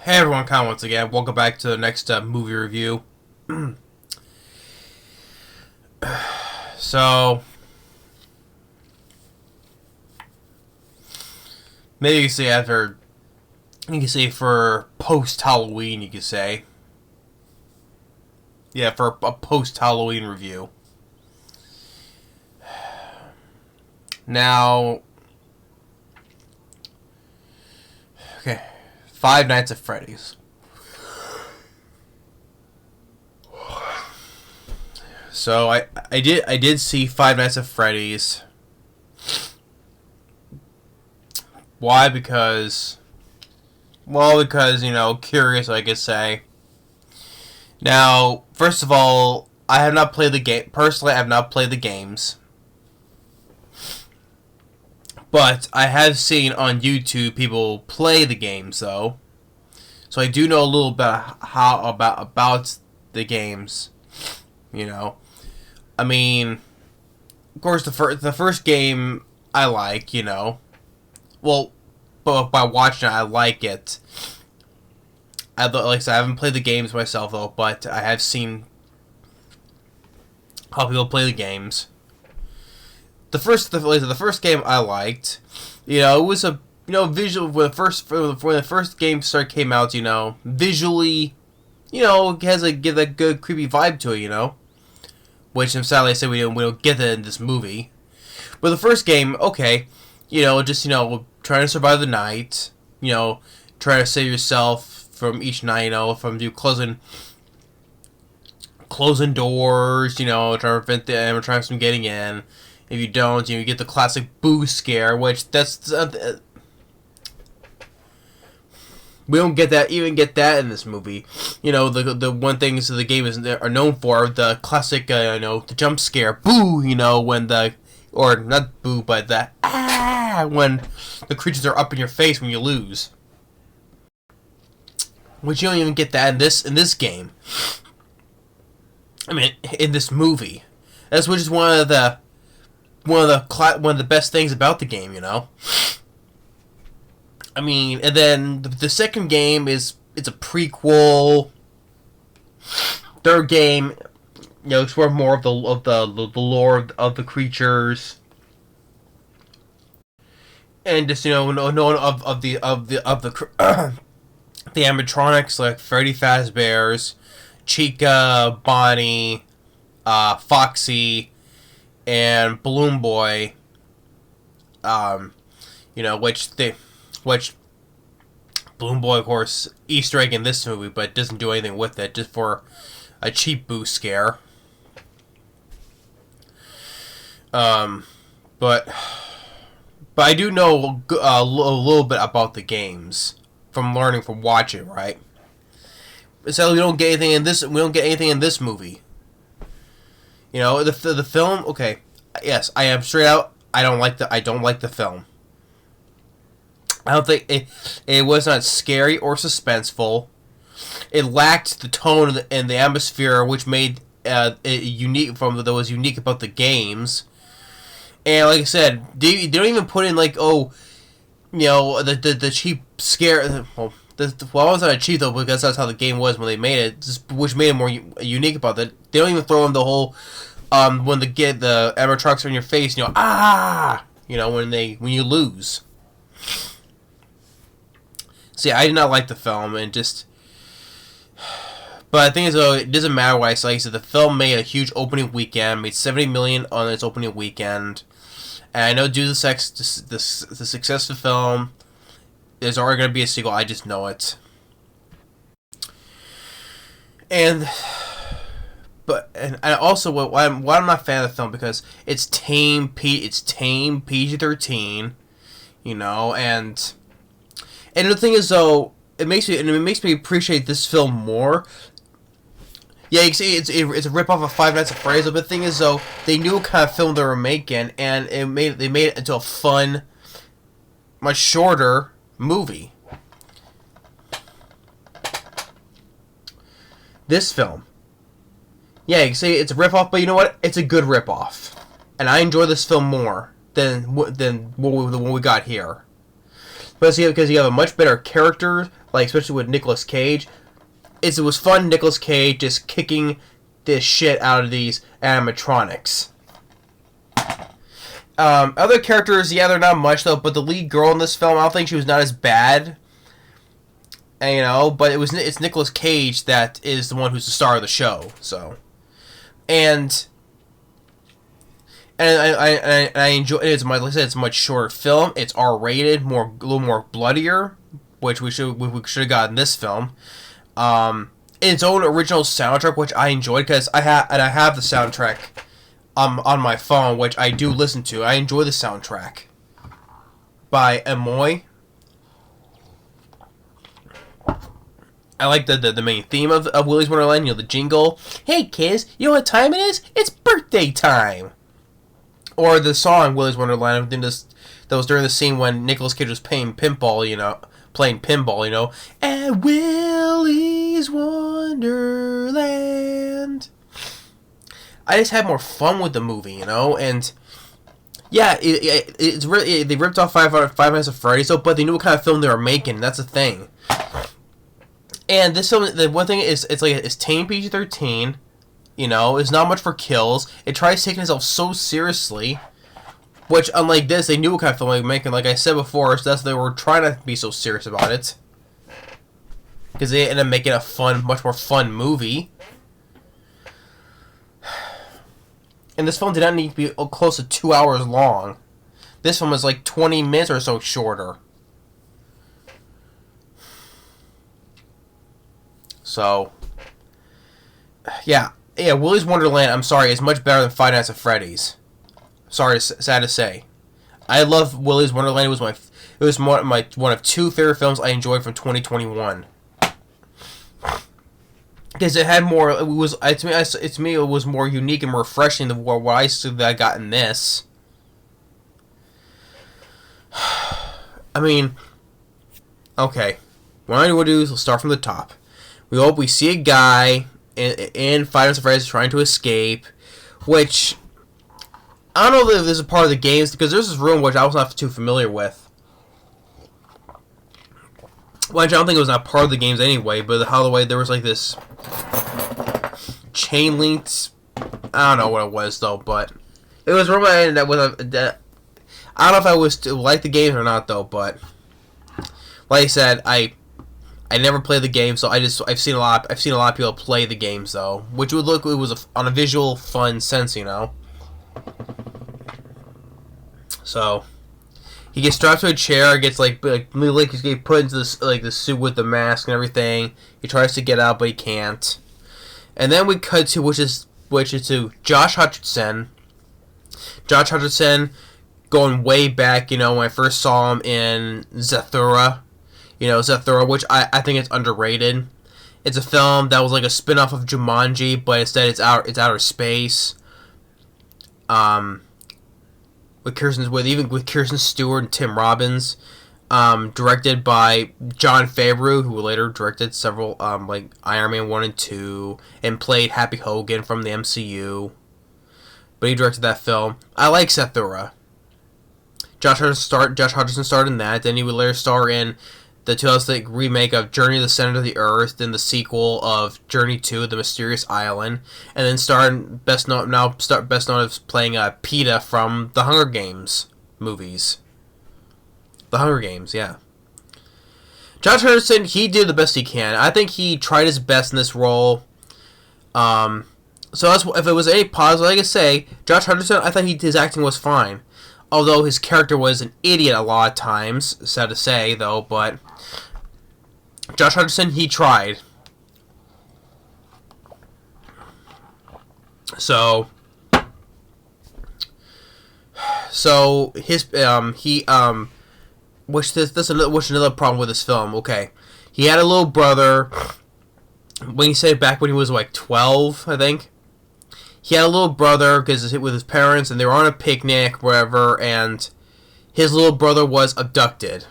Hey everyone, once again. Welcome back to the next movie review. So, maybe you can say for post-Halloween, you could say. Yeah, for a post-Halloween review. Now, okay, Five Nights at Freddy's. So I did see Five Nights at Freddy's. Why? Because curious, I could say. Now, first of all, I have not played the game. Personally, I have not played the games. But I have seen on YouTube people play the games, though. So I do know a little bit about the games. I mean, of course, the first game I like. Well, but by watching it, I like it. Like I said, I haven't played the games myself though, but I have seen how people play the games. The first game I liked, it was a visual when the first game came out, visually, it has give that good creepy vibe to it, which sadly I said we don't get that in this movie. But the first game, okay, just trying to survive the night, trying to save yourself from each night, from closing doors, trying to prevent the animatronics from getting in. If you don't, you get the classic boo scare, which we don't get that in this movie. The one things the game are known for, the classic, the jump scare, boo, or not boo, but the when the creatures are up in your face when you lose. Which you don't even get that in this game. I mean, in this movie, that's which is one of the best things about the game, I mean, and then the second game it's a prequel. Third game, explore more of the lore of the creatures, and just knowing of the the animatronics like Freddy Fazbear's, Chica, Bonnie, Foxy, and Balloon Boy, which Balloon Boy, of course, Easter egg in this movie, but doesn't do anything with it, just for a cheap boo scare. But I do know a little bit about the games from watching, right? So we don't get anything in this. We don't get anything in this movie. The film. Okay, yes, I am straight out. I don't like the film. I don't think it was not scary or suspenseful. It lacked the tone and the atmosphere, which made it unique that was unique about the games. And like I said, they don't even put in the cheap scare. Well, it wasn't cheap though, because that's how the game was when they made it, which made it more unique about it. They don't even throw in the whole when the animatronics are in your face, when you lose. See, I did not like the film, and but the thing is, though, it doesn't matter what I say. So the film made a huge opening weekend, made $70 million on its opening weekend, and I know due to the success of the film, there's already going to be a sequel. I just know it. And also why I'm not a fan of the film, because it's tame PG-13, and the thing is, though, it makes me appreciate this film more. Yeah, you can see it's a rip-off of Five Nights at Freddy's, but the thing is, though, they knew what kind of film they were making, and they made it into a fun, much shorter movie. This film. Yeah, you can say it's a rip-off, but you know what? It's a good rip-off. And I enjoy this film more than what we got here. But because you have a much better character, like especially with Nicolas Cage. It was fun. Nicolas Cage just kicking this shit out of these animatronics. Other characters, yeah, they're not much though. But the lead girl in this film, I don't think she was not as bad. And, you know, but it's Nicolas Cage that is the one who's the star of the show. So, and I enjoy it. It's like I said, it's a much shorter film. It's R-rated, a little more bloodier, which we should have gotten this film. Its own original soundtrack, which I enjoyed because I have the soundtrack on my phone, which I do listen to. I enjoy the soundtrack by Amoy. I like the main theme of Willy's Wonderland. You know, the jingle. Hey kids, you know what time it is? It's birthday time. Or the song Willy's Wonderland. That was during the scene when Nicolas Cage was playing pinball. You know. At Willy's Wonderland. I just had more fun with the movie, you know, and yeah, it's really they ripped off Five Nights at Freddy's, but they knew what kind of film they were making. That's the thing. And this film, the one thing is, it's tame PG-13. You know, it's not much for kills. It tries taking itself so seriously. Which, unlike this, they knew what kind of film they were making. Like I said before, so that's why they were trying to be so serious about it. Because they ended up making a much more fun movie. And this film did not need to be close to 2 hours long. This film was like 20 minutes or so shorter. So, yeah, Willy's Wonderland, I'm sorry, is much better than Five Nights at Freddy's. Sorry, sad to say. I love Willy's Wonderland. It was one of two favorite films I enjoyed from 2021. Because it had more. It was to me. It was more unique and more refreshing than what I got in this. I mean, okay. What I want to do is we'll start from the top. We see a guy in Five Nights at Freddy's trying to escape, which. I don't know if this is a part of the games, because there's this room which I was not too familiar with. Which I don't think it was not part of the games anyway, but the way there was like this chain linked. I don't know what it was though, but it was a room I ended up with I don't know if I was to like the games or not though, but like I said, I never played the game, so I've seen a lot of people play the games though, which it was on a visual fun sense, you know. So he gets strapped to a chair, gets like he's getting put into this the suit with the mask and everything. He tries to get out, but he can't. And then we cut to which is to Josh Hutcherson. Josh Hutcherson, going way back, you know, when I first saw him in Zathura. You know, Zathura, which I think it's underrated. It's a film that was like a spin-off of Jumanji, but instead it's outer space. With Kirsten Stewart and Tim Robbins, directed by Jon Favreau, who later directed several like Iron Man 1 and 2 and played Happy Hogan from the MCU. But he directed that film. I like Zathura. Josh Hutcherson starred in that. Then he would later star in the 2000 remake of Journey to the Center of the Earth, then the sequel of Journey to the Mysterious Island, and then best known as playing PETA from the Hunger Games movies. The Hunger Games, yeah. Josh Hutcherson, he did the best he can. I think he tried his best in this role. So if it was any positive, like I say, Josh Hutcherson, I thought his acting was fine. Although his character was an idiot a lot of times, sad to say, though, but Josh Hutcherson, he tried. So his which another problem with this film. Okay, he had a little brother. When he said back when he was like 12, I think. He had a little brother because with his parents, and they were on a picnic, wherever, and his little brother was abducted,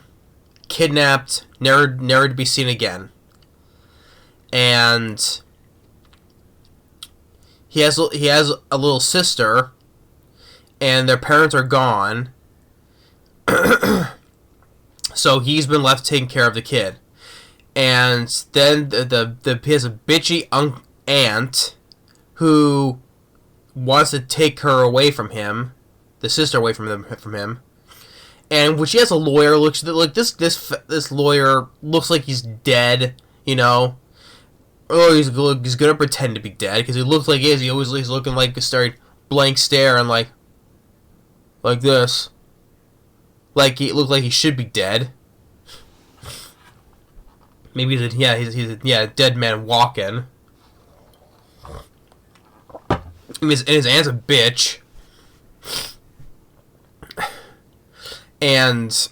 kidnapped, never to be seen again. And he has a little sister, and their parents are gone. So he's been left taking care of the kid. And then he has a bitchy aunt who wants to take her away from him, the sister away from him. And when she has a lawyer, looks like this lawyer looks like he's dead, you know. Or he's gonna pretend to be dead because he looks like he is. He's looking like a straight blank stare and like this, like he looked like he should be dead. Maybe he's a dead man walking. And his aunt's a bitch. And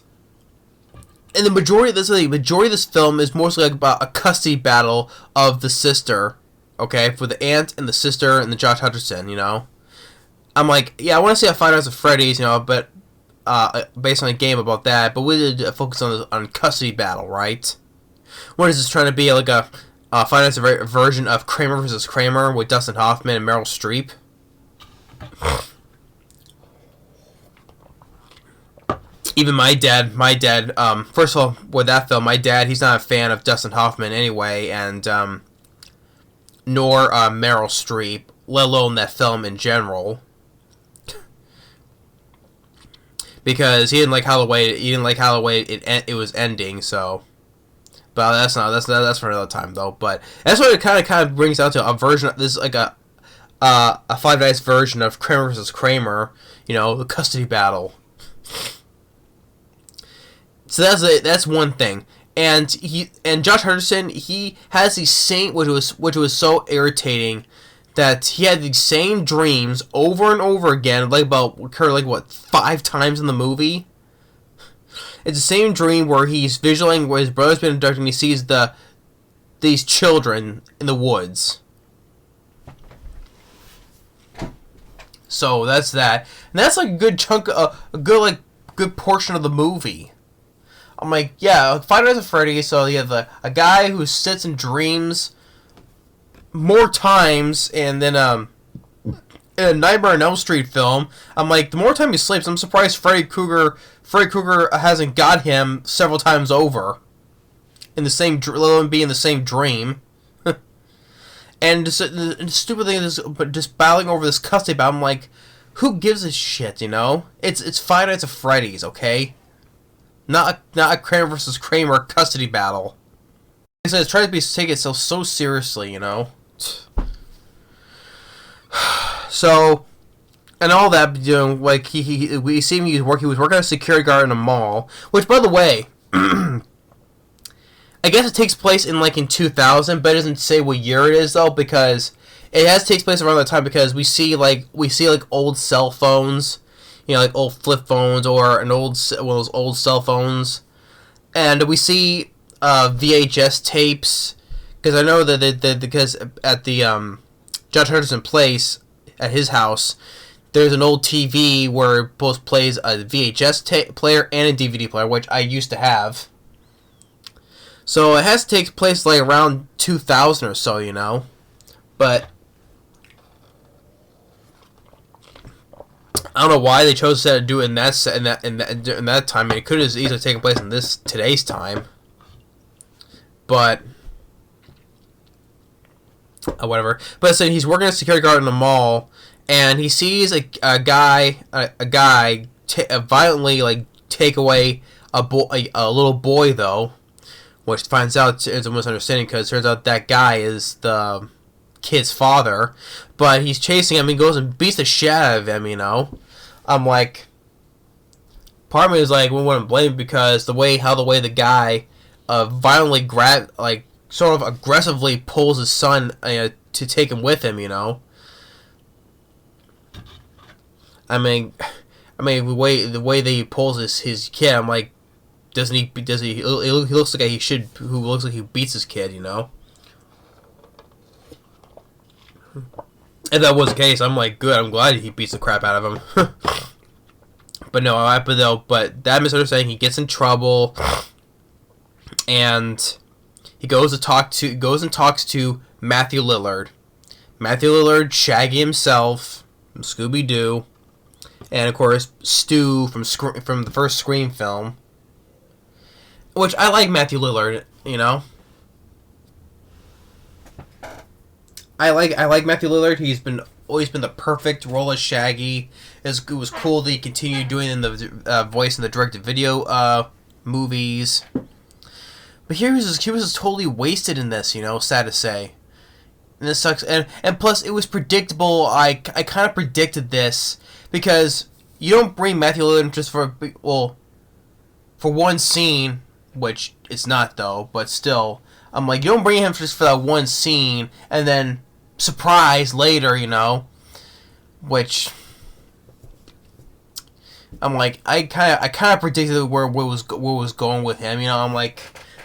the majority of this film is mostly like about a custody battle of the sister, okay, for the aunt and the sister and the Josh Hutcherson, you know. I'm like, yeah, I want to see a Five Nights at Freddy's, you know, but based on a game about that, but we did focus on custody battle, right? What is this trying to be, like a Five Nights version of Kramer versus Kramer with Dustin Hoffman and Meryl Streep? Even my dad, first of all, with that film, my dad, he's not a fan of Dustin Hoffman anyway, and, nor, Meryl Streep, let alone that film in general. Because he didn't like how the way it was ending, so. But that's for another time, though. But that's what it kind of brings out to a version, this is like a Five Nights version of Kramer versus Kramer, you know, the custody battle. So that's one thing, and Josh Hutcherson, he has these same, which was so irritating, that he had these same dreams over and over again, occur 5 times in the movie. It's the same dream where he's visualizing where his brother's been abducted and he sees these children in the woods. So that's that, and that's like a good chunk, a good portion of the movie. I'm like, yeah, Five Nights at Freddy's, so you have a guy who sits and dreams more times, and then in a Nightmare on Elm Street film, I'm like, the more time he sleeps, I'm surprised Freddy Krueger hasn't got him several times over in the same, let alone be in the same dream. And the stupid thing is just battling over this custody battle. I'm like, who gives a shit, you know? It's Five Nights at Freddy's, okay? Not a Kramer versus Kramer custody battle. Like I said, it's trying to take itself so seriously, you know. So, and all that, you know, like we see him. He was working as a security guard in a mall. Which, by the way, I guess it takes place in 2000, but it doesn't say what year it is though, because it takes place around that time because we see old cell phones. You know, like old flip phones or one of those old cell phones, and we see VHS tapes. Because I know that because at the Judge Hutcherson place at his house, there's an old TV where it both plays a VHS player and a DVD player, which I used to have. So it has to take place around 2000 or so, you know, but. I don't know why they chose to do it in that time. I mean, it could have easily taken place in today's time, but whatever. But so he's working as a security guard in a mall, and he sees a guy violently take away a little boy though, which finds out is a misunderstanding because it turns out that guy is the kid's father, but he's chasing him and goes and beats the shit out of him, you know. I'm like, part of me is like, we wouldn't blame him because the way the guy violently sort of aggressively pulls his son to take him with him, you know. I mean the way that he pulls his kid, I'm like, he looks like who looks like he beats his kid, you know. If that was the case, I'm like, good. I'm glad he beats the crap out of him. But no, but that misunderstanding, he gets in trouble, and he goes and talks to Matthew Lillard. Matthew Lillard, Shaggy himself, from Scooby-Doo, and of course Stu from the first Scream film. Which I like Matthew Lillard, you know. I like Matthew Lillard. He's always been the perfect role as Shaggy. It was cool that he continued doing in the voice in the direct-to-video movies. But he was just totally wasted in this, sad to say. And this sucks. And plus, it was predictable. I kind of predicted this because you don't bring Matthew Lillard just for one scene, which it's not though, but still. I'm like, you don't bring him just for that one scene and then surprise later, which I'm like, I kind of predicted where was going with him, I'm like,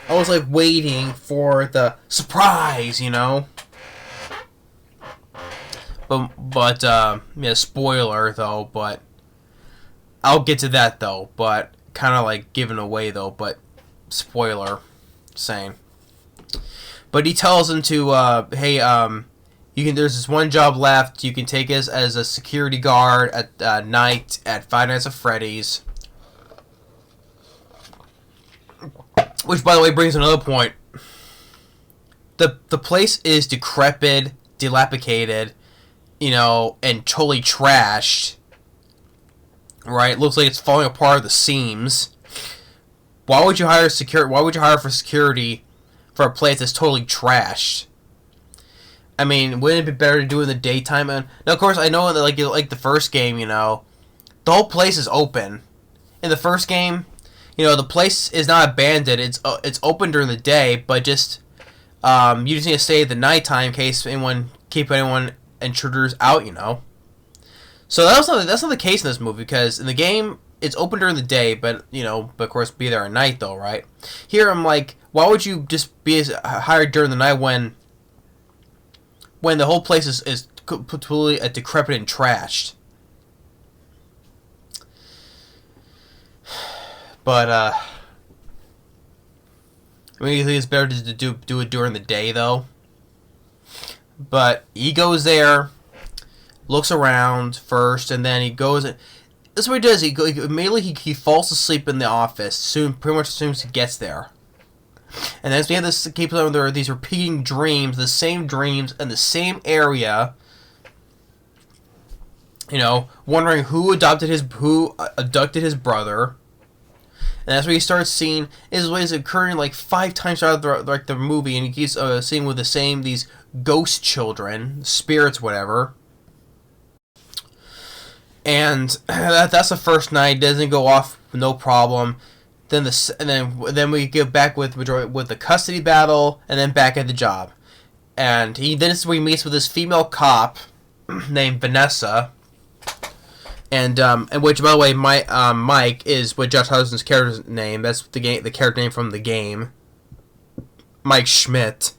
I was like waiting for the surprise, But yeah, spoiler though, but I'll get to that though, but kind of like giving away though, but spoiler, saying. But he tells him to, hey, there's this one job left. You can take us as a security guard at night at Five Nights at Freddy's. Which, by the way, brings another point. The place is decrepit, dilapidated, and totally trashed. Right? It looks like it's falling apart at the seams. Why would you hire for security for a place that's totally trashed? I mean, wouldn't it be better to do it in the daytime? And now, of course, I know that like the first game, the whole place is open. In the first game, the place is not abandoned. It's open during the day, but just you just need to stay at the nighttime in case keep anyone intruders out. So that's not the case in this movie, because in the game it's open during the day, but of course be there at night though, right? Here I'm like, why would you just be hired during the night when the whole place is completely decrepit and trashed? But I mean, you think it's better to do it during the day though? But he goes there, looks around first, and then he goes. That's what he does. Immediately he falls asleep in the office. Pretty much as soon as he gets there. And then we have this people there, these repeating dreams, the same dreams in the same area. Wondering who abducted his brother. And that's what he starts seeing. Is what is occurring like 5 times throughout the movie, and he keeps seeing with these ghost children, spirits, whatever. And that's the first night. It doesn't go off, no problem. Then we get back with the custody battle, and then back at the job. And this is where he meets with this female cop named Vanessa. And which, by the way, Mike is what Josh Hutcherson's character's name. That's the character name from the game. Mike Schmidt.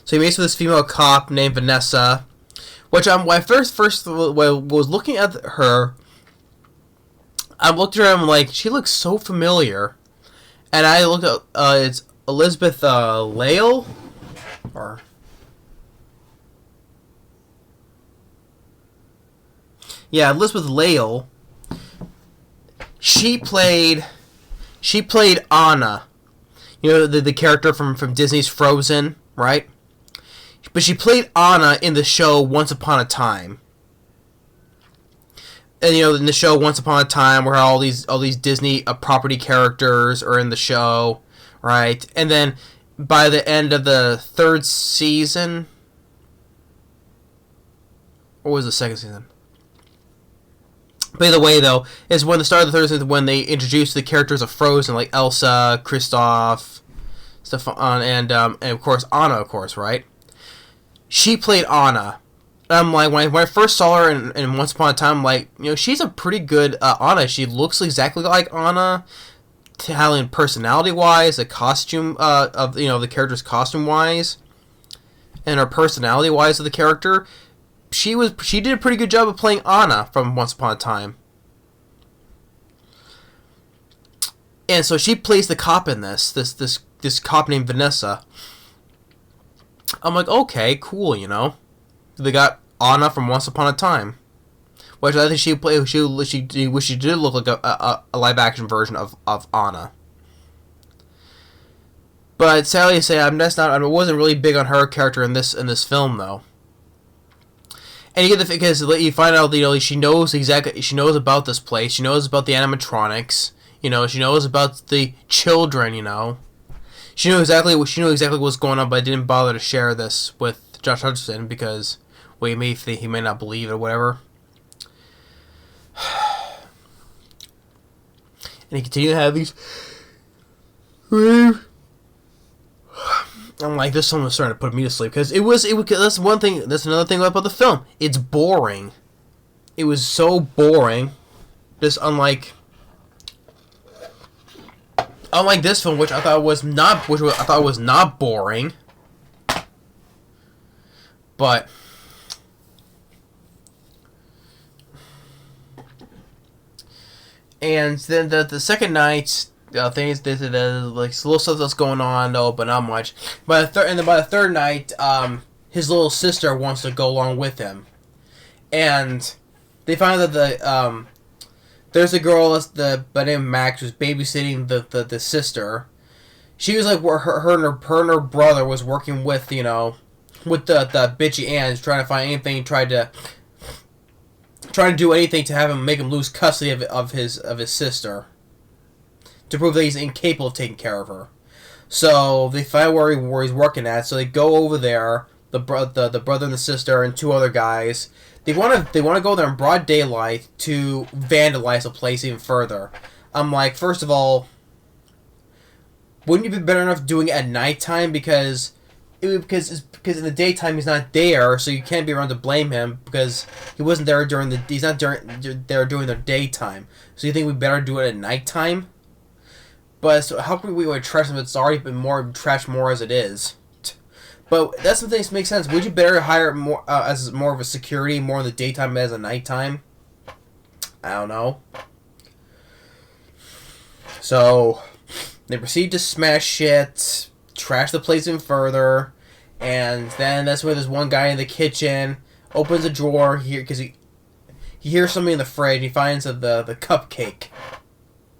So he meets with this female cop named Vanessa, which when I first was looking at her, I looked at her and I'm like, she looks so familiar. And I looked at it's Elizabeth Lail, or yeah, Elizabeth Lail. She played Anna, the character from Disney's Frozen, right? But she played Anna in the show Once Upon a Time. And in the show Once Upon a Time, where all these Disney property characters are in the show, right? And then by the end of the 3rd season, or was the 2nd season? By the way, though, is when the start of the 3rd season, when they introduced the characters of Frozen, like Elsa, Kristoff, Stefan, and of course Anna, of course, right? She played Anna. I'm like, when I first saw her in Once Upon a Time, I'm like, she's a pretty good Anna. She looks exactly like Anna, talent, personality-wise, the costume of the character's costume-wise, and her personality-wise of the character. She did a pretty good job of playing Anna from Once Upon a Time. And so she plays the cop in this cop named Vanessa. I'm like, okay, cool, They got Anna from Once Upon a Time, which I think she did look like a live action version of Anna. But sadly to say, I wasn't really big on her character in this film though. And you get because you find out, she knows about this place. She knows about the animatronics. She knows about the children. She knew exactly what's going on, but I didn't bother to share this with Josh Hutcherson because, well, he may not believe it or whatever. And he continued to have these. I'm like, this one was starting to put me to sleep because that's one thing. That's another thing about the film. It's boring. It was so boring. Just unlike this film, which I thought was not boring. But and then the second night. Things like little stuff that's going on, though, but not much. By the third night, his little sister wants to go along with him, and they find that there's a girl by name Max who's babysitting the sister. She was like where her and her brother was working with the bitchy Anns, trying to find anything, trying to do anything to make him lose custody of his sister. To prove that he's incapable of taking care of her. So they find where he's working at. So they go over there. The brother and the sister and two other guys. They want to go there in broad daylight to vandalize the place even further. I'm like, first of all, wouldn't you be better enough doing it at nighttime because in the daytime he's not there, so you can't be around to blame him because he wasn't there during the daytime. So you think we better do it at nighttime? But so how can we trash them if it's already been trashed more as it is? But that's something that makes sense. Would you better hire more as more of a security, more in the daytime as a nighttime? I don't know. So they proceed to smash shit, trash the place even further, and then that's where there's one guy in the kitchen opens a drawer here because he hears something in the fridge. And he finds the cupcake.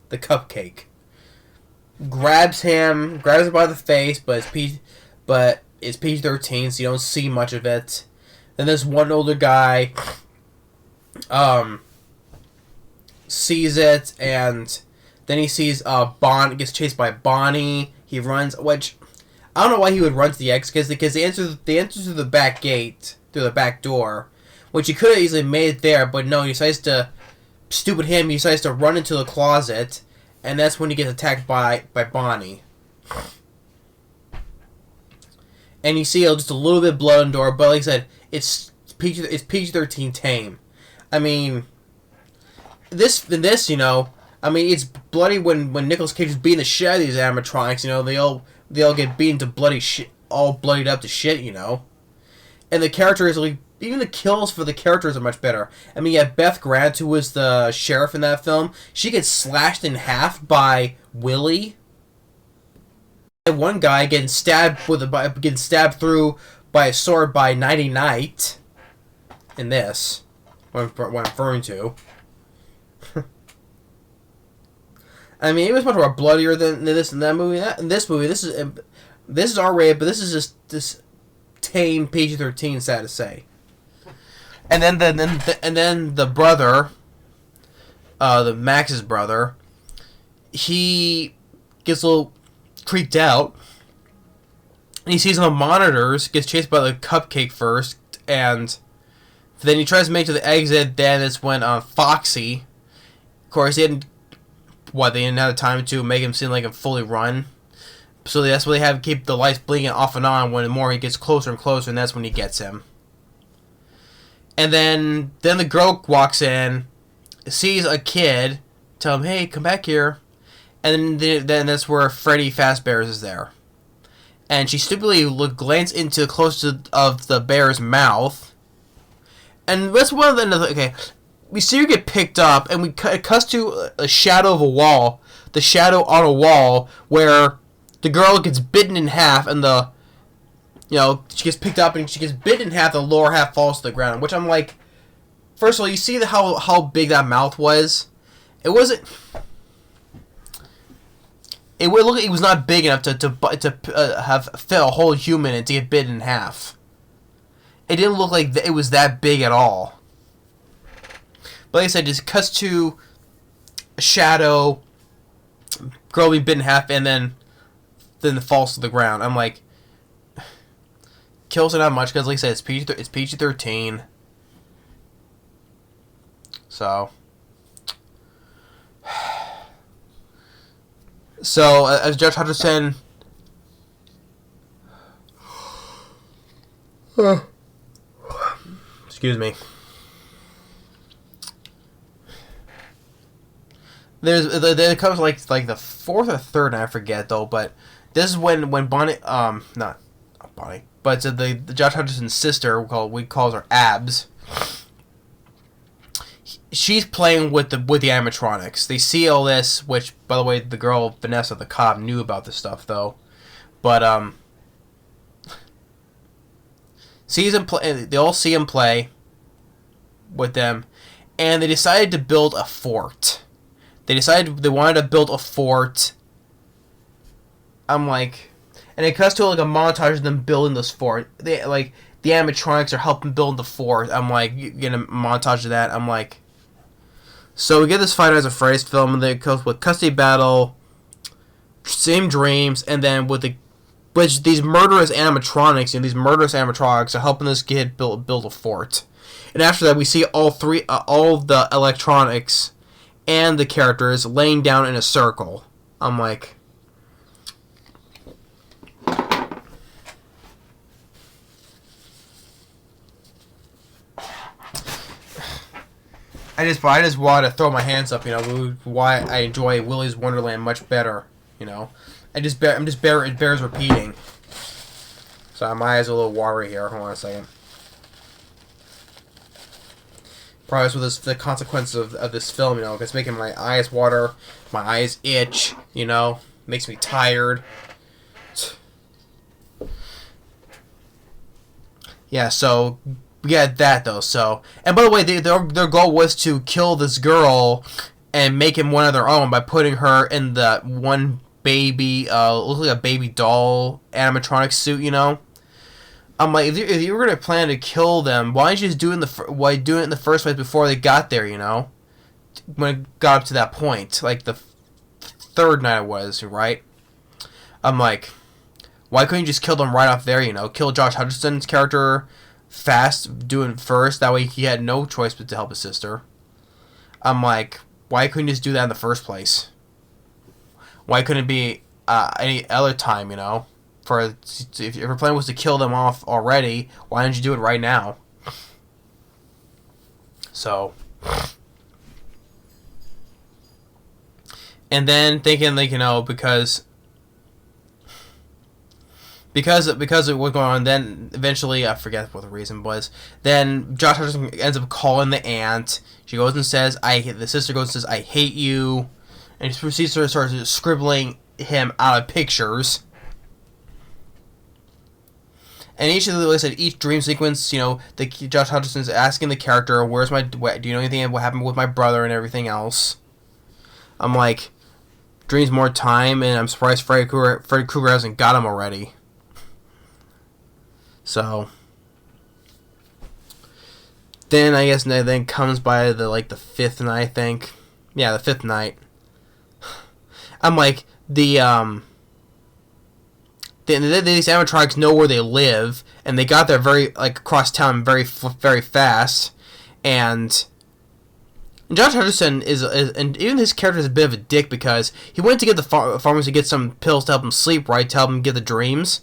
The cupcake. Grabs him by the face, but it's PG-13, so you don't see much of it. Then there's one older guy, sees it, and then he sees gets chased by Bonnie. He runs, which I don't know why he would run to the exit because they enter through the back gate, through the back door, which he could have easily made it there, but no, he decides to run into the closet. And that's when he gets attacked by Bonnie. And you see just a little bit of blood on the door, but like I said, it's PG-13 tame. I mean, it's bloody when Nic Cage is beating the shit out of these animatronics. They all get beaten to bloody shit, all bloodied up to shit. And the characters, even the kills for the characters are much better. I mean, you have Beth Grant, who was the sheriff in that film. She gets slashed in half by Willy. And one guy getting stabbed through by a sword by Nighty Night. In this, what I'm referring to. I mean, it was much more bloodier than this in that movie. In this movie, this is R-rated, but this is just this tame PG-13, sad to say. And then the brother, the Max's brother, he gets a little creeped out, and he sees on the monitors, gets chased by the cupcake first, and then he tries to make it to the exit. Then it's when Foxy, of course, they didn't have time to make him seem like a fully run. So that's why they have to keep the lights blinking off and on. When the more he gets closer and closer, and that's when he gets him. And then the girl walks in, sees a kid, tell him, "Hey, come back here." And then that's where Freddy Fazbear's is there. And she stupidly glances into close of the bear's mouth. And that's one of the... Okay, we see her get picked up, and it cuts to a shadow of a wall. The shadow on a wall where the girl gets bitten in half, and she gets picked up, and she gets bitten in half, the lower half falls to the ground. Which I'm like... First of all, you see how big that mouth was? It wasn't... it would look like it was not big enough to have fit a whole human and to get bitten in half. It didn't look like it was that big at all. But like I said, just cuts to a shadow, girl being bitten in half, and then it falls to the ground. I'm like, kills it not much because, like I said, it's PG-13. So as Judge Hutcherson, excuse me. There comes like the fourth or third, I forget though. But this is when Bonnie, not Bonnie, but the Judge Hutcherson's sister, we call her Abs. She's playing with the animatronics. They see all this, which, by the way, the girl Vanessa, the cop, knew about this stuff though. But sees him play. They all see him play with them, and they decided to build a fort. They decided they wanted to build a fort. I'm like, and it cuts to like a montage of them building this fort. They like the animatronics are helping build the fort. I'm like, you get a montage of that. I'm like. So we get this Five Nights at Freddy's film, and then it goes with custody battle, same dreams, and then with these murderous animatronics, and these murderous animatronics are helping this kid build a fort. And after that, we see all of the electronics and the characters laying down in a circle. I'm like, I just want to throw my hands up, why I enjoy Willy's Wonderland much better, it bears repeating. So my eyes are a little watery here. Hold on a second. Probably with the consequences of this film, it's making my eyes water, my eyes itch, makes me tired. Yeah, so we got that though. So, and by the way, their goal was to kill this girl and make him one of their own by putting her in the one baby, looks like a baby doll animatronic suit. I'm like, if you were gonna plan to kill them, why didn't you just do it in the first place before they got there? When it got up to that point, like the third night it was, right? I'm like, why couldn't you just kill them right off there? Kill Josh Hutcherson's character fast, doing first. That way he had no choice but to help his sister. I'm like, why couldn't you just do that in the first place? Why couldn't it be any other time, if your plan was to kill them off already, why didn't you do it right now? So, and then thinking like, because of what's going on, then eventually, I forget what the reason was, then Josh Hutcherson ends up calling the aunt. She goes and says, the sister goes and says, I hate you, and he proceeds to start scribbling him out of pictures. And each dream sequence, Josh Hutcherson's asking the character, do you know anything about what happened with my brother and everything else? I'm like, dreams more time, and I'm surprised Freddy Krueger hasn't got him already. So then I guess then comes by the fifth night, I think. Yeah, the fifth night. I'm like, these animatronics know where they live, and they got there across town very fast, and Josh Hutcherson and even his character is a bit of a dick because he went to get the pharmacy to get some pills to help him sleep, right, to help him get the dreams.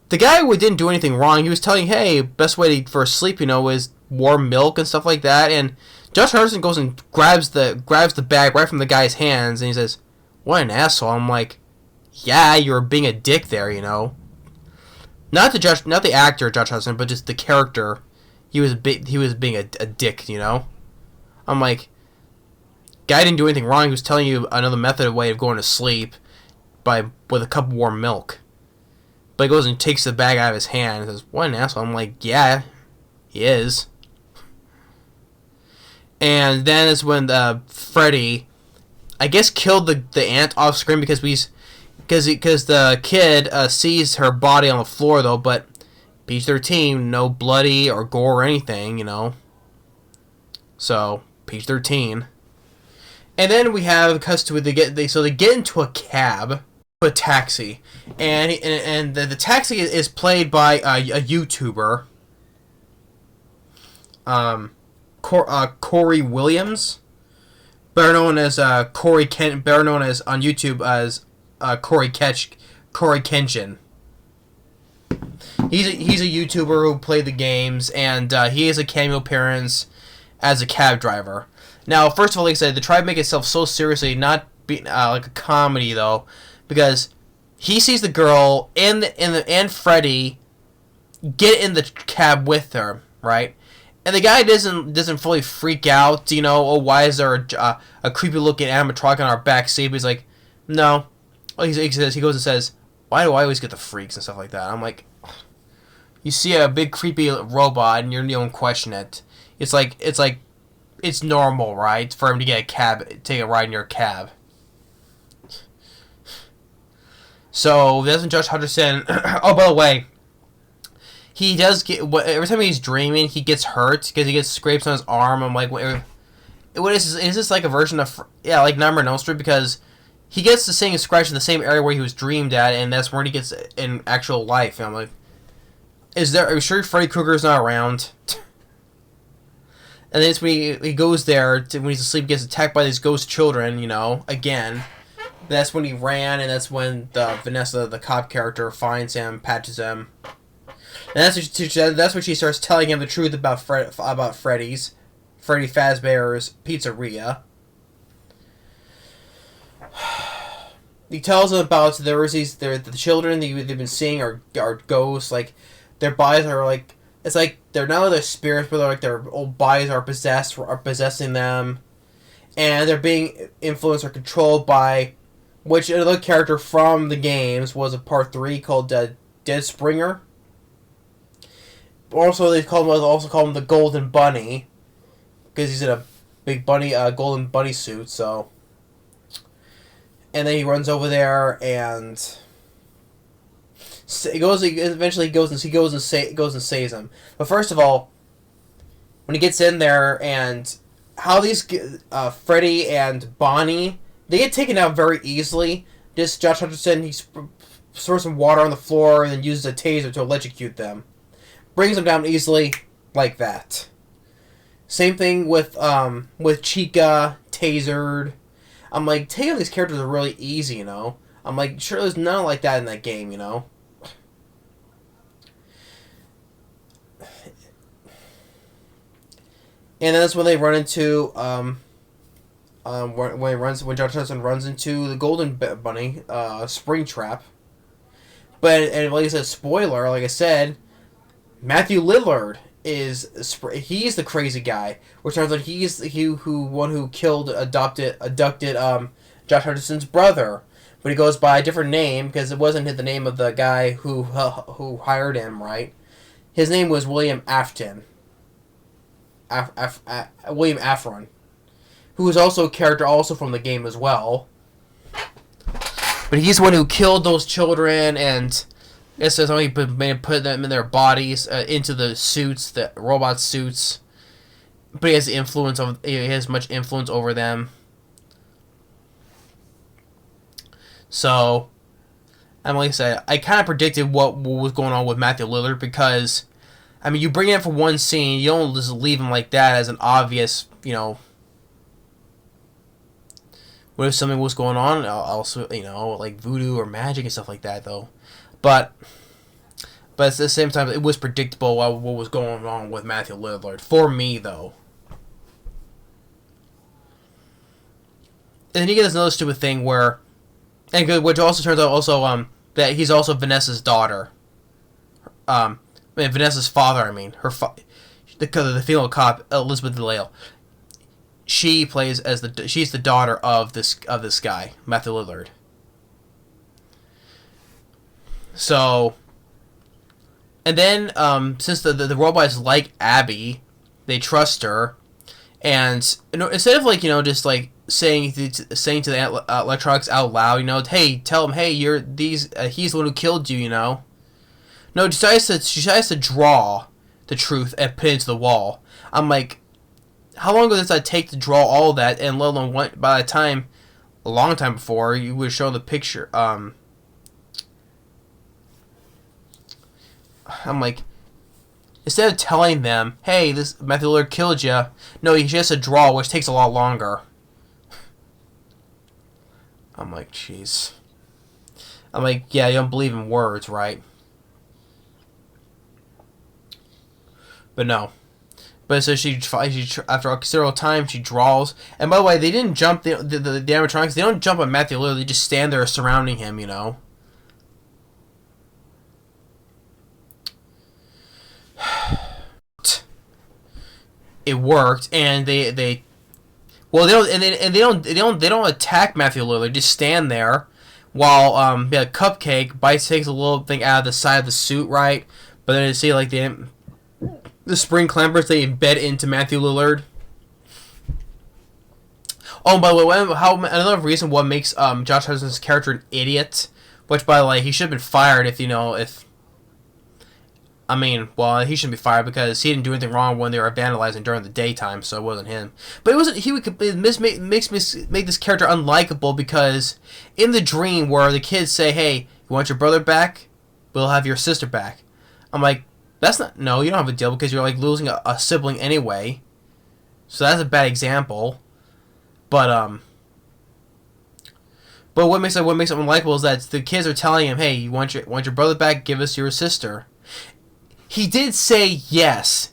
The guy who didn't do anything wrong, he was telling, hey, best way for sleep, is warm milk and stuff like that, and Josh Hutcherson goes and grabs the bag right from the guy's hands, and he says, what an asshole. I'm like, yeah, you're being a dick there, Not the actor Josh Hutcherson, but just the character. He was being a dick, I'm like, guy didn't do anything wrong. He was telling you another way of going to sleep with a cup of warm milk. But he goes and takes the bag out of his hand and says, what an asshole. I'm like, yeah, he is. And then is when Freddy I guess killed the aunt off screen because the kid sees her body on the floor though, but PG-13, no bloody or gore or anything, you know. So PG-13. And then we have they get into a cab, a taxi, and the taxi is played by a YouTuber, Corey Williams, better known as better known as on YouTube as Corey Kenshin. He's a YouTuber who played the games, and he has a cameo appearance as a cab driver. Now, first of all, like I said, they try to make itself so seriously, not be like a comedy though, because he sees the girl and Freddy get in the cab with her, right? And the guy doesn't fully freak out, you know. Oh, why is there a creepy looking animatronic on our back seat? But he's like, no. Well, he goes and says, why do I always get the freaks and stuff like that? I'm like, you see a big creepy robot and you don't question it. It's like it's normal, right, for him to get take a ride in your cab. So that's when Josh Hutcherson. Oh, by the way, he does get every time he's dreaming, he gets hurt because he gets scrapes on his arm. I'm like, what is this? Is this like a version of like Nightmare on Elm Street? Because he gets the same scratch in the same area where he was dreamed at, and that's where he gets in actual life. And I'm like, are you sure Freddy Krueger's not around? And then it's when he goes there when he's asleep, gets attacked by these ghost children. You know, again. That's when he ran, and that's when Vanessa, the cop character, finds him, patches him. And that's when she starts telling him the truth about Freddy Fazbear's Pizzeria. He tells him about the children that they've been seeing are ghosts. Like their bodies are like it's like they're not their spirits, but like their old bodies are possessing them, and they're being influenced or controlled by. Which another character from the games was a part 3 called Dead Springer. Also, they also call him the Golden Bunny because he's in a big golden bunny suit. So, and then he runs over there and he goes and saves him. But first of all, when he gets in there and how these Freddy and Bonnie. They get taken out very easily. Just Josh Hutcherson, he pours some water on the floor and then uses a taser to electrocute them. Brings them down easily like that. Same thing with Chica, tasered. I'm like, taking these characters are really easy, you know? I'm like, sure there's none like that in that game, you know? And that's when they run into when Josh Hutcherson runs into the Golden Bunny, Spring Trap. But like I said, spoiler, like I said, Matthew Lillard he's the crazy guy. Which turns out he's who abducted Josh Hutcherson's brother. But he goes by a different name because it wasn't the name of the guy who hired him, right? His name was William Afton. William Afton. Who is also a character also from the game as well. But he's the one who killed those children, and it says only put them in their bodies into the suits, the robot suits. But he has much influence over them. So, and like I said, I kind of predicted what was going on with Matthew Lillard because, I mean, you bring him in for one scene, you don't just leave him like that as an obvious, you know. What if something was going on? Also, you know, like voodoo or magic and stuff like that, though. But at the same time, it was predictable what was going on with Matthew Lillard. For me, though. And then he gets another stupid thing where, which also turns out that he's also Vanessa's daughter. Vanessa's father. I mean, the female cop Elizabeth Lail. She plays as she's the daughter of this guy, Matthew Lillard. So, and then since the robots like Abby, they trust her, and instead of just saying to the electronics out loud, you know, hey, tell him, hey, he's the one who killed you, you know. No, she tries to draw the truth and put it into the wall. I'm like, how long does that take to draw all that? And let alone by the time, a long time before, you would show the picture. I'm like, instead of telling them, hey, this Matthew Lillard killed you, no, he just has to draw, which takes a lot longer. I'm like, jeez. I'm like, yeah, you don't believe in words, right? But no. But so she after a considerable time, she draws. And by the way, they didn't jump, the animatronics, they don't jump on Matthew Lillard, they just stand there surrounding him, you know? It worked, and they don't attack Matthew Lillard. They just stand there while Cupcake takes a little thing out of the side of the suit, right? But then you see like the spring clampers they embed into Matthew Lillard. Oh, by the way, another reason what makes Josh Hutcherson's character an idiot, which by the way he should have been fired if he shouldn't be fired because he didn't do anything wrong when they were vandalizing during the daytime, so it wasn't him. But it wasn't. Make this character unlikable because in the dream where the kids say, "Hey, you want your brother back? We'll have your sister back." I'm like, that's not. No, you don't have a deal because you're like losing a sibling anyway. So that's a bad example. But what makes it unlikable is that the kids are telling him, "Hey, you want your brother back? Give us your sister." He did say yes.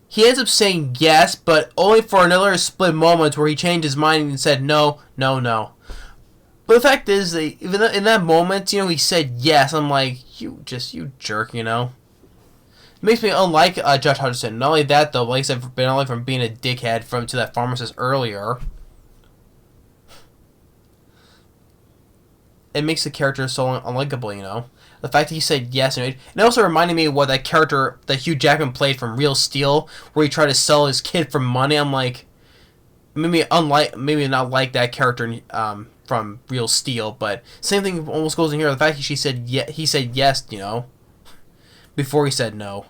He ends up saying yes, but only for another split moment where he changed his mind and said no, no, no. But the fact is, even in that moment, you know, he said yes. I'm like, you jerk, you know. It makes me unlike Josh Hutcherson. Not only that, though, like I said, not only from being a dickhead to that pharmacist earlier, it makes the character so unlikable, you know. The fact that he said yes, and it also reminded me of what that character that Hugh Jackman played from Real Steel, where he tried to sell his kid for money. I'm like, maybe not like that character from Real Steel, but same thing almost goes in here. The fact that he said yes, you know, before he said no.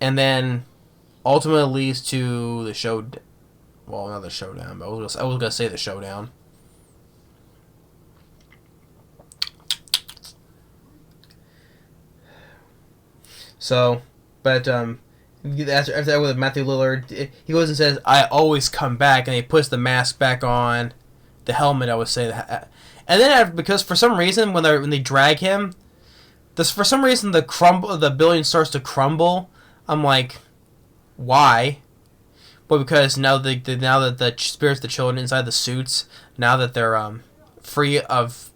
And then ultimately leads to the show. Well, not the showdown, but I was gonna say the showdown. So, but after that with Matthew Lillard, he goes and says, "I always come back," and he puts the mask back on, the helmet. I would say that, and then because for some reason when they drag him, for some reason the building starts to crumble. I'm like, why? Well, because now that the spirits of the children inside the suits, now that they're free of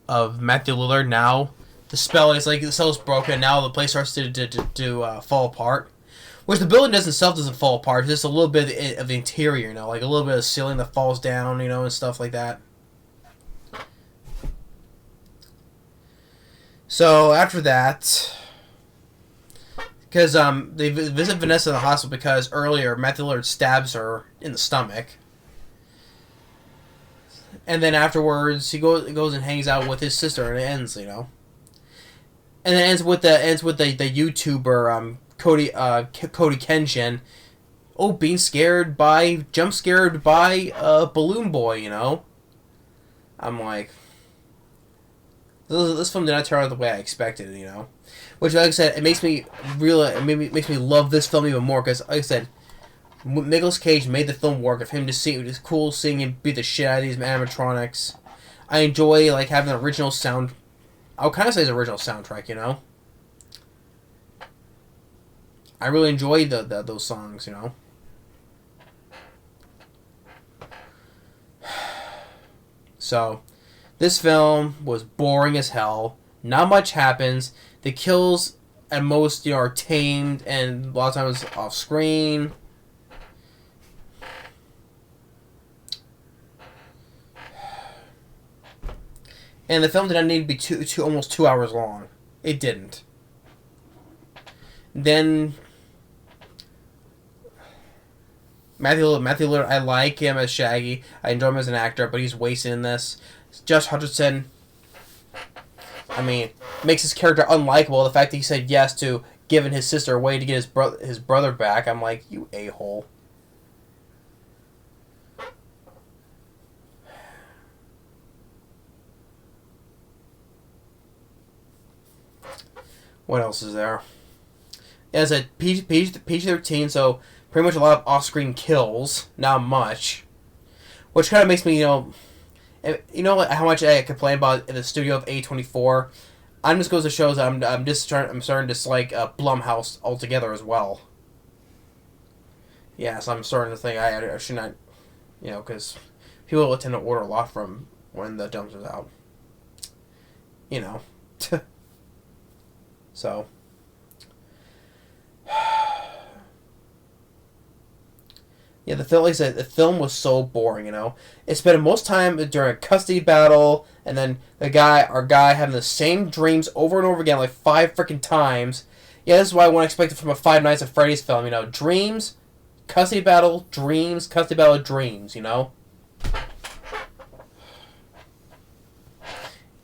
Matthew Lillard, now the spell is broken. Now the place starts to fall apart. Which the building doesn't fall apart. It's just a little bit of the interior, you know, like a little bit of ceiling that falls down, you know, and stuff like that. So after that, because they visit Vanessa in the hospital because earlier Matthew Lillard stabs her in the stomach, and then afterwards he goes and hangs out with his sister, and it ends, you know, and it ends with the YouTuber Cody Kenshin, being jump scared by Balloon Boy, you know. I'm like, this film did not turn out the way I expected, you know. Which, like I said, it makes me love this film even more because, like I said, Nic Cage made the film work. Of him it's cool seeing him beat the shit out of these animatronics. I enjoy like having the original sound. I would kind of say his original soundtrack, you know. I really enjoy those songs, you know. So, this film was boring as hell. Not much happens. The kills at most, you know, are tamed and a lot of times off screen. And the film did not need to be almost 2 hours long. It didn't. Then Matthew Lillard, I like him as Shaggy. I enjoy him as an actor, but he's wasted in this. Josh Hutcherson, I mean, makes his character unlikable. The fact that he said yes to giving his sister away to get his brother back, I'm like, you a-hole. What else is there? As a PG-13, so pretty much a lot of off-screen kills, not much. Which kind of makes me, you know how much I complain about in the studio of A24. I'm just goes to show that I'm starting to dislike Blumhouse altogether as well. Yeah, so I'm starting to think I should not, because people will tend to order a lot from when the dumpster's out. So. Yeah, the film, like I said, the film was so boring, It spent most time during a custody battle, and then our guy having the same dreams over and over again, like 5 freaking times. Yeah, this is what I want to expect from a Five Nights at Freddy's film, dreams, custody battle, dreams, custody battle, dreams,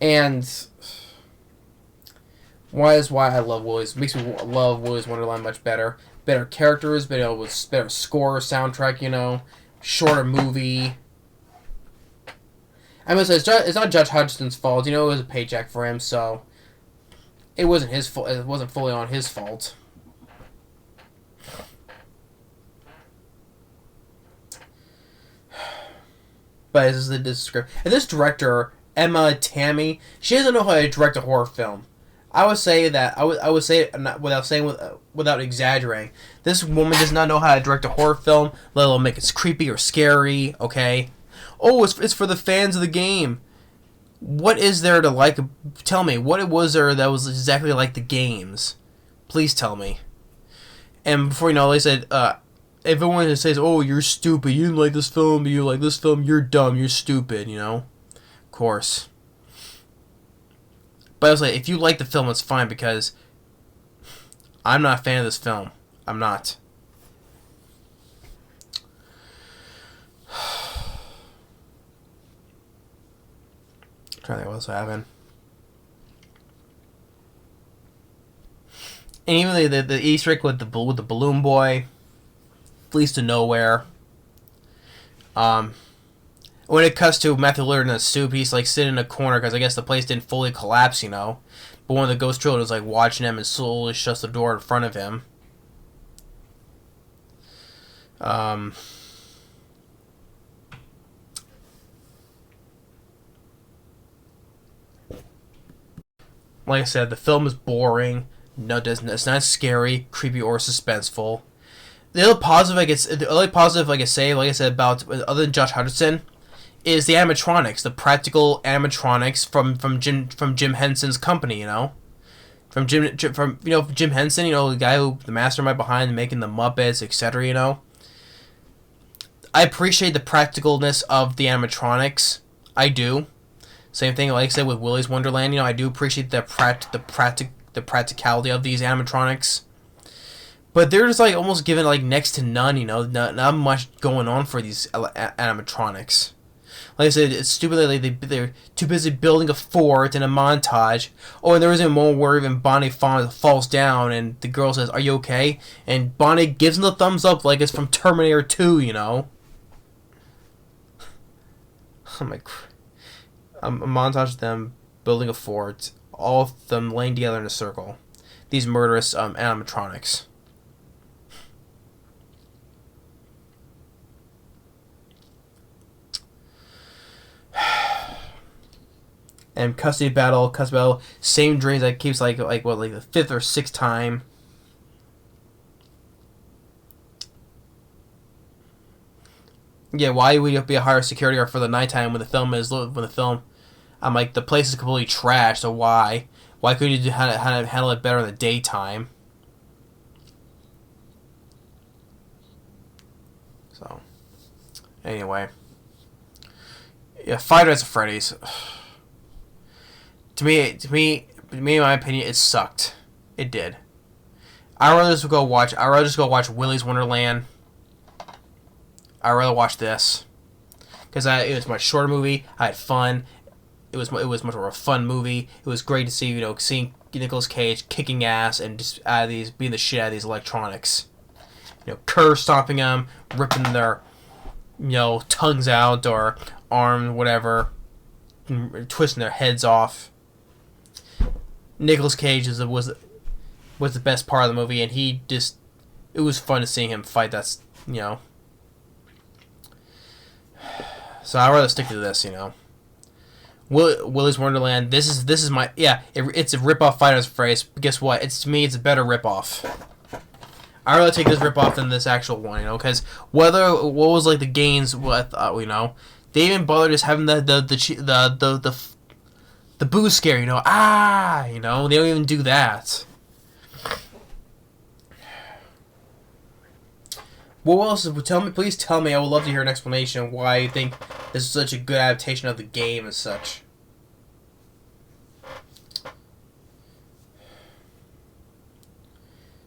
And why I love Willy's. It makes me love Willy's Wonderland much better. Better characters, better score, soundtrack, shorter movie. I must say, it's not Judge Hutcherson's fault. It was a paycheck for him, so it wasn't his fault. It wasn't fully on his fault. But this is the script, and this director, Tammi, she doesn't know how to direct a horror film. I would say that I would say without exaggerating. This woman does not know how to direct a horror film, let alone make it creepy or scary. Okay, it's for the fans of the game. What is there to like? Tell me what it was there that was exactly like the games. Please tell me. And before they said, everyone who says, "Oh, you're stupid. You didn't like this film. You like this film. You're dumb. You're stupid." Of course. But I was like, if you like the film, it's fine, because I'm not a fan of this film. I'm not. I'm trying to think what else happened. And even the Easter egg with the balloon boy leads to nowhere. When it cuts to Matthew Lillard in a soup, he's like sitting in a corner because I guess the place didn't fully collapse, But one of the ghost children is like watching him and slowly shuts the door in front of him. Like I said, the film is boring. No, it's not scary, creepy, or suspenseful. The only positive I can say, like I said, about other than Josh Hutcherson, is the animatronics, the practical animatronics from Jim Henson's company, from Jim Henson, the guy the mastermind behind making the Muppets, etc. I appreciate the practicalness of the animatronics. I do. Same thing, like I said, with Willy's Wonderland. I do appreciate the practicality of these animatronics. But they're just like almost given like next to none. Not much going on for these animatronics. Like I said, it's stupidly they're too busy building a fort in a montage. Oh, and there isn't a moment where even Bonnie falls down and the girl says, "Are you okay?" And Bonnie gives him the thumbs up like it's from Terminator 2, I'm like, a montage of them building a fort, all of them laying together in a circle. These murderous animatronics. And custody battle, same dreams that keeps like the 5th or 6th time. Yeah, why would it be a higher security guard for the nighttime when the film I'm like, the place is completely trashed, so why? Why couldn't you handle it better in the daytime? So anyway. Yeah, Five Nights at Freddy's. To me, me, in my opinion, it sucked. It did. I'd rather just go watch Willy's Wonderland. I'd rather watch this because it was a much shorter movie. I had fun. It was much more of a fun movie. It was great to see seeing Nic Cage kicking ass and just beating the shit out of these electronics. Curve stomping them, ripping their tongues out or arm, whatever, twisting their heads off. Nic Cage was the best part of the movie, and it was fun to see him fight. So I'd rather stick to this, Willy's Wonderland. This is my it's a rip-off Fighter's phrase. But guess what? To me, it's a better rip-off. I'd rather take this rip-off than this actual one, because what was like the gains with they even bothered just having the boo scare, they don't even do that. What else? Please tell me. I would love to hear an explanation of why you think this is such a good adaptation of the game as such.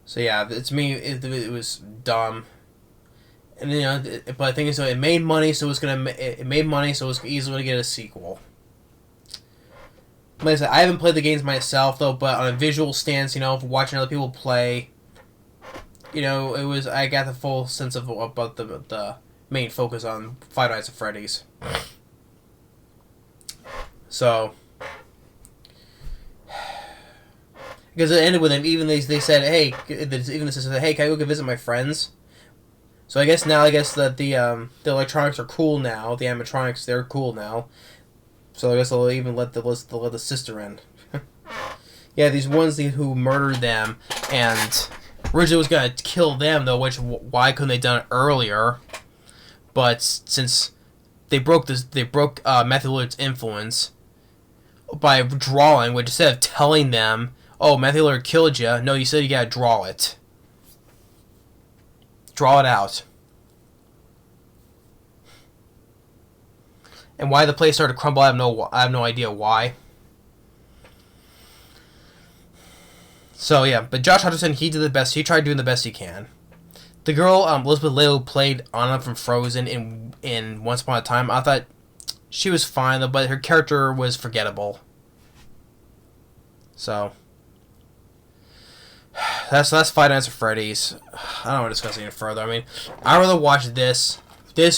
So yeah, it's me. It was dumb, and but I think it made money, so it made money, so it was easily going to get a sequel. Like I said, I haven't played the games myself though, but on a visual stance, for watching other people play. I got the full sense of about the main focus on Five Nights at Freddy's. So, because it ended with him. Even they said, "Hey," even this said, "Hey, can I go visit my friends?" So I guess that the electronics are cool now. The animatronics, they're cool now. So I guess they'll even let the sister in. Yeah, these ones who murdered them and. Originally was gonna kill them though, why couldn't they done it earlier? But since they broke Matthew Lillard's influence by drawing, which instead of telling them, "Oh, Matthew Lillard killed you," no, you said you gotta draw it. Draw it out. And why the place started to crumble, I have no idea why. So yeah, but Josh Hutcherson, he did the best. He tried doing the best he can. The girl, Elizabeth Lail, played Anna from Frozen in Once Upon a Time. I thought she was fine though, but her character was forgettable. So that's Five Nights at Freddy's. I don't want to discuss it any further. I mean, I'd rather watch this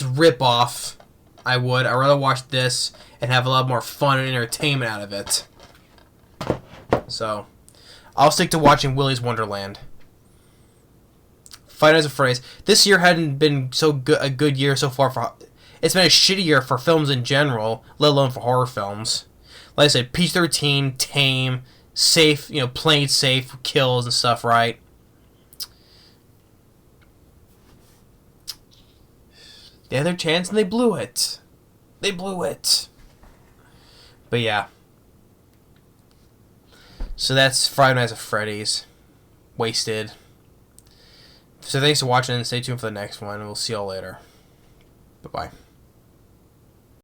rip-off. I'd rather watch this and have a lot more fun and entertainment out of it. So I'll stick to watching Willy's Wonderland. Five Nights at Freddy's. This year hadn't been a good year so far. It's been a shitty year for films in general, let alone for horror films. Like I said, PG-13, tame, safe, playing it safe, kills and stuff, right? They had their chance and they blew it. But yeah. So that's Five Nights at Freddy's. Wasted. So thanks for watching and stay tuned for the next one. We'll see y'all later. Bye-bye.